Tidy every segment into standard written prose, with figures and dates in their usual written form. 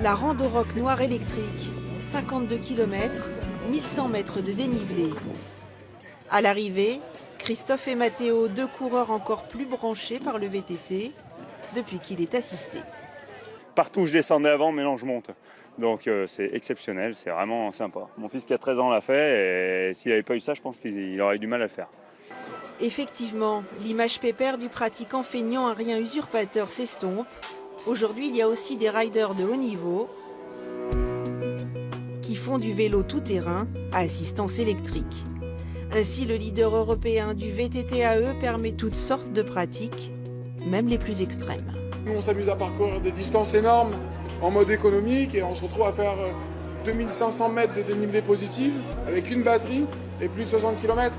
La Rando Rock Noire électrique, 52 km, 1100 mètres de dénivelé. À l'arrivée, Christophe et Matteo, deux coureurs encore plus branchés par le VTT depuis qu'il est assisté. Partout où je descendais avant, maintenant je monte. Donc c'est exceptionnel, c'est vraiment sympa. Mon fils qui a 13 ans l'a fait et s'il n'avait pas eu ça, je pense qu'il aurait eu du mal à le faire. Effectivement, l'image pépère du pratiquant feignant un rien usurpateur s'estompe. Aujourd'hui, il y a aussi des riders de haut niveau qui font du vélo tout-terrain à assistance électrique. Ainsi, le leader européen du VTT-AE permet toutes sortes de pratiques, même les plus extrêmes. Nous, on s'amuse à parcourir des distances énormes en mode économique et on se retrouve à faire 2500 mètres de dénivelé positif avec une batterie et plus de 60 km.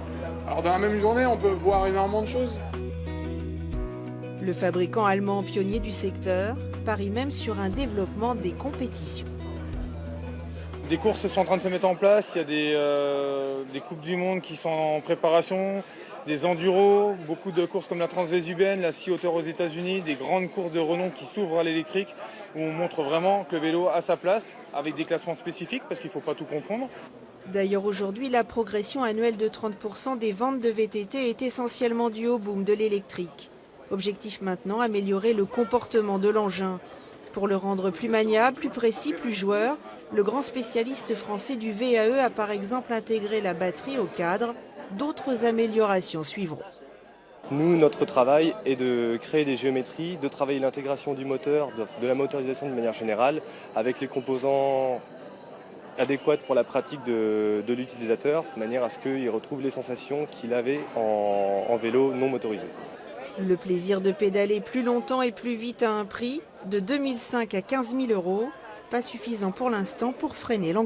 Alors dans la même journée, on peut voir énormément de choses. Le fabricant allemand pionnier du secteur parie même sur un développement des compétitions. Des courses sont en train de se mettre en place, il y a des Coupes du Monde qui sont en préparation, des enduros, beaucoup de courses comme la Transvésubéenne, la Sea Otter aux États-Unis, des grandes courses de renom qui s'ouvrent à l'électrique, où on montre vraiment que le vélo a sa place, avec des classements spécifiques, parce qu'il ne faut pas tout confondre. D'ailleurs, aujourd'hui, la progression annuelle de 30% des ventes de VTT est essentiellement due au boom de l'électrique. Objectif maintenant, améliorer le comportement de l'engin. Pour le rendre plus maniable, plus précis, plus joueur, le grand spécialiste français du VAE a par exemple intégré la batterie au cadre. D'autres améliorations suivront. Nous, notre travail est de créer des géométries, de travailler l'intégration du moteur, de la motorisation de manière générale, avec les composants adéquates pour la pratique de l'utilisateur, de manière à ce qu'il retrouve les sensations qu'il avait en vélo non motorisé. Le plaisir de pédaler plus longtemps et plus vite à un prix de 2 500 à 15 000 €, pas suffisant pour l'instant pour freiner l'engouement.